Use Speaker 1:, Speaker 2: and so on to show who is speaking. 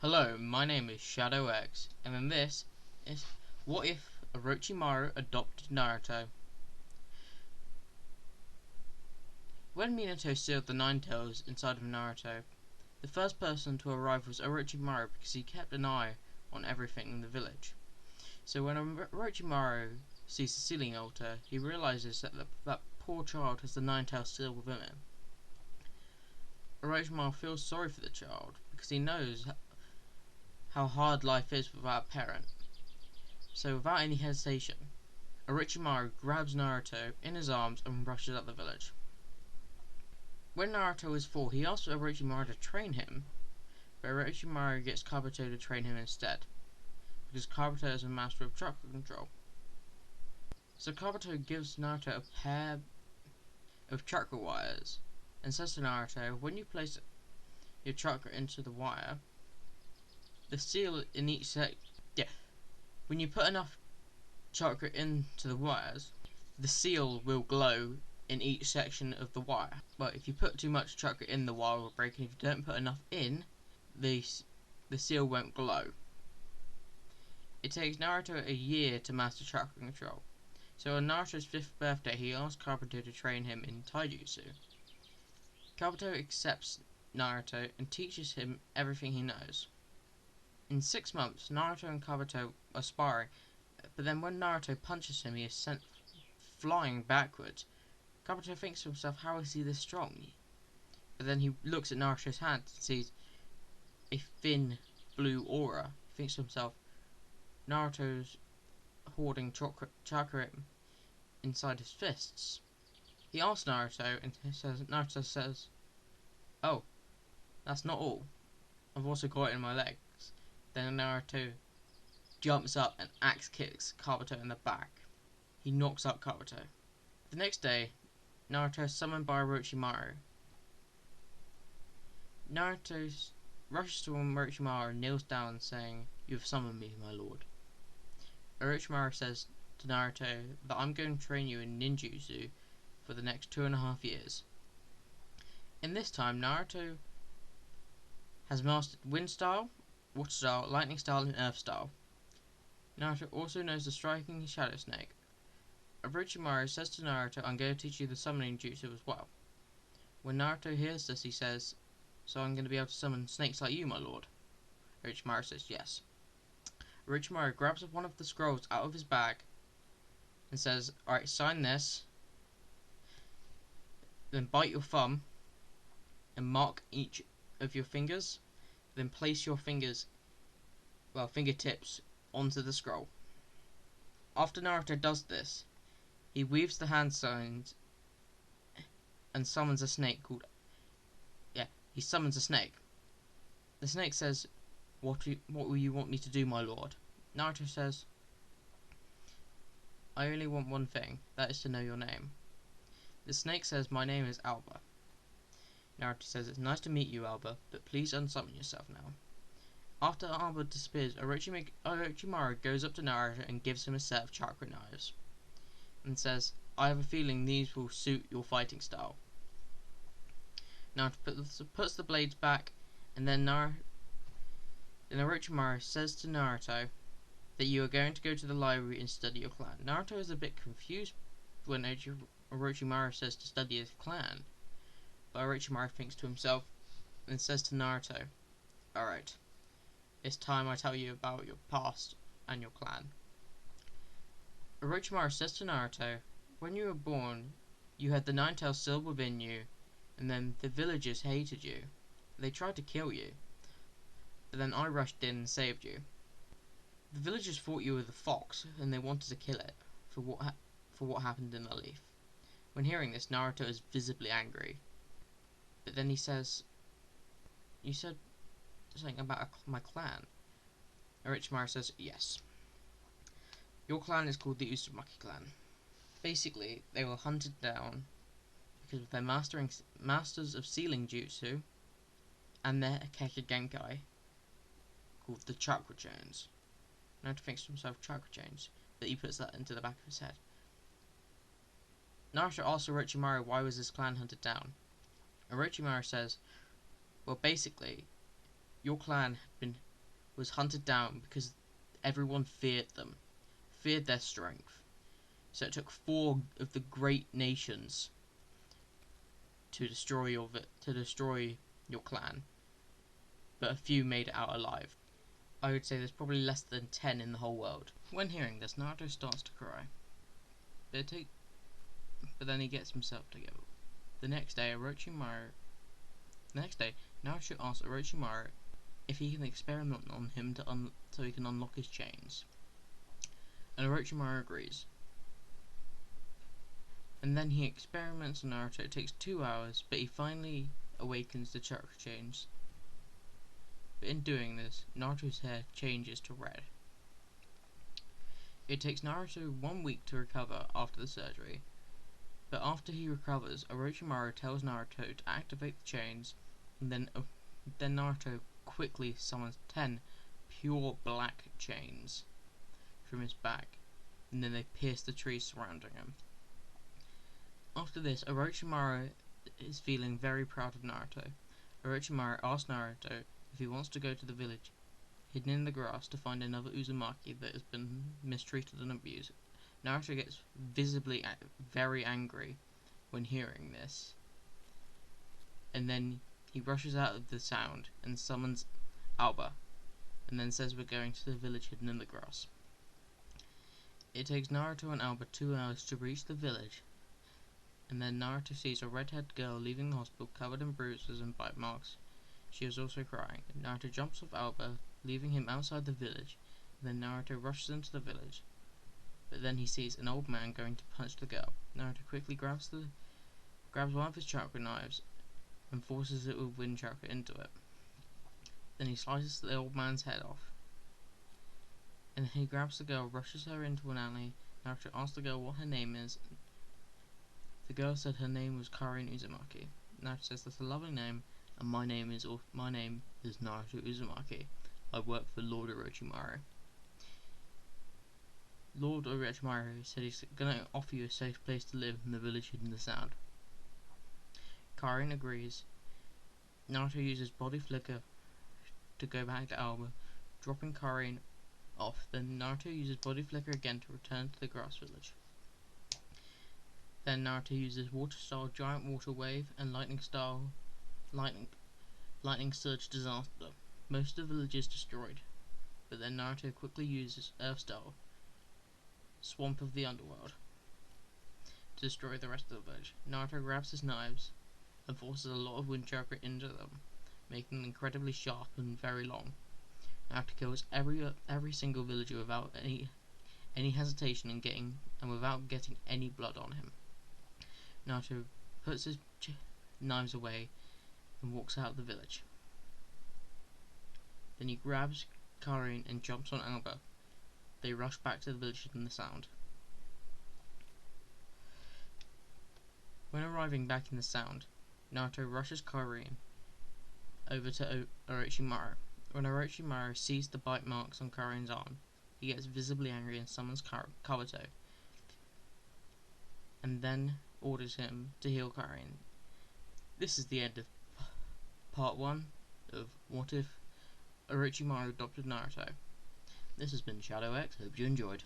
Speaker 1: Hello, my name is Shadow X, and in this is what if Orochimaru adopted Naruto? When Minato sealed the Nine Tails inside of Naruto, the first person to arrive was Orochimaru because he kept an eye on everything in the village. So when Orochimaru sees the sealing altar, he realizes that poor child has the Nine Tails still within him. Orochimaru feels sorry for the child because he knows how hard life is without a parent. So without any hesitation, Orochimaru grabs Naruto in his arms and rushes out the village. When Naruto is 4, he asks Orochimaru to train him, but Orochimaru gets Kabuto to train him instead, because Kabuto is a master of chakra control. So Kabuto gives Naruto a pair of chakra wires, and says to Naruto, when you place your chakra into the wire, the seal in each when you put enough chakra into the wires, the seal will glow in each section of the wire. But if you put too much chakra in, the wire will break, and if you don't put enough in, the seal won't glow. It takes Naruto a year to master chakra control. So on Naruto's 5th birthday, he asks Kabuto to train him in taijutsu. Kabuto accepts Naruto and teaches him everything he knows. In 6 months, Naruto and Kabuto are sparring, but then when Naruto punches him, he is sent flying backwards. Kabuto thinks to himself, how is he this strong? But then he looks at Naruto's hand and sees a thin blue aura. He thinks to himself, Naruto's hoarding chakra inside his fists. He asks Naruto, and Naruto says, oh, that's not all. I've also got it in my legs. Then Naruto jumps up and axe kicks Kabuto in the back. He knocks out Kabuto. The next day, Naruto is summoned by Orochimaru. Naruto rushes to Orochimaru and kneels down, saying, "You have summoned me, my lord." Orochimaru says to Naruto that I'm going to train you in ninjutsu for the next 2.5 years. In this time, Naruto has mastered wind style, water style, lightning style, and earth style. Naruto also knows the striking shadow snake. Orochimaru says to Naruto, I'm going to teach you the summoning jutsu as well. When Naruto hears this, he says, so I'm going to be able to summon snakes like you, my lord? Orochimaru says yes. Orochimaru grabs one of the scrolls out of his bag and says, alright, sign this, then bite your thumb and mark each of your fingers, then place your fingertips onto the scroll. After Naruto does this, he weaves the hand signs and summons a snake he summons a snake. The snake says, what will you want me to do, my lord? Naruto says, I only want one thing, that is to know your name. The snake says, my name is Alba. Naruto says, it's nice to meet you, Alba, but please unsummon yourself now. After Alba disappears, Orochimaru goes up to Naruto and gives him a set of chakra knives and says, I have a feeling these will suit your fighting style. Naruto puts the blades back, and then Orochimaru says to Naruto that you are going to go to the library and study your clan. Naruto is a bit confused when Orochimaru says to study his clan, but Orochimaru thinks to himself and says to Naruto, alright, it's time I tell you about your past and your clan. Orochimaru says to Naruto, when you were born, you had the Nine Tails still within you, and then the villagers hated you. They tried to kill you, but then I rushed in and saved you. The villagers thought you were the fox, and they wanted to kill it for what happened in the leaf. When hearing this, Naruto is visibly angry. But then he says, you said something about my clan. Orochimaru says, yes. Your clan is called the Uzumaki clan. Basically, they were hunted down because of their masters of sealing jutsu and their Keke Genkai, called the chakra chains. Naruto thinks to himself, chakra chains, but he puts that into the back of his head. Naruto asks Orochimaru why was his clan hunted down. Orochimaru says, well, basically, your clan had been was hunted down because everyone feared them, feared their strength. So it took 4 of the great nations to destroy your clan, but a few made it out alive. I would say there's probably less than 10 in the whole world. When hearing this, Naruto starts to cry, but then he gets himself together. The next day, Naruto asks Orochimaru if he can experiment on him so he can unlock his chains, and Orochimaru agrees. And then he experiments on Naruto. It takes 2 hours, but he finally awakens the chakra chains. But in doing this, Naruto's hair changes to red. It takes Naruto 1 week to recover after the surgery, but after he recovers, Orochimaru tells Naruto to activate the chains, and then Naruto quickly summons 10 pure black chains from his back, and then they pierce the trees surrounding him. After this, Orochimaru is feeling very proud of Naruto. Orochimaru asks Naruto if he wants to go to the village hidden in the grass to find another Uzumaki that has been mistreated and abused. Naruto gets visibly very angry when hearing this, and then he rushes out of the sound and summons Alba, and then says we're going to the village hidden in the grass. It takes Naruto and Alba 2 hours to reach the village, and then Naruto sees a red-haired girl leaving the hospital covered in bruises and bite marks. She is also crying. Naruto jumps off Alba, leaving him outside the village, and then Naruto rushes into the village. But then he sees an old man going to punch the girl. Naruto quickly grabs one of his chakra knives and forces it with wind chakra into it. Then he slices the old man's head off. And he grabs the girl, rushes her into an alley. Naruto asks the girl what her name is. The girl said her name was Karin Uzumaki. Naruto says that's a lovely name, and my name is Naruto Uzumaki. I work for Lord Orochimaru. Lord Orochimaru said he's going to offer you a safe place to live in the village hidden in the sound. Karin agrees. Naruto uses body flicker to go back to Alba, dropping Karin off. Then Naruto uses body flicker again to return to the grass village. Then Naruto uses water style giant water wave and lightning surge disaster. Most of the village is destroyed, but then Naruto quickly uses earth style swamp of the underworld to destroy the rest of the village. Naruto grabs his knives and forces a lot of wind chakra into them, making them incredibly sharp and very long. Naruto kills every single villager without any hesitation and without getting any blood on him. Naruto puts his knives away and walks out of the village. Then he grabs Karin and jumps on Alba. They rush back to the village in the sound. When arriving back in the sound, Naruto rushes Karin over to Orochimaru. When Orochimaru sees the bite marks on Karin's arm, he gets visibly angry and summons Kabuto, and then orders him to heal Karin. This is the end of part 1 of What If Orochimaru Adopted Naruto. This has been Shadow X, hope you enjoyed.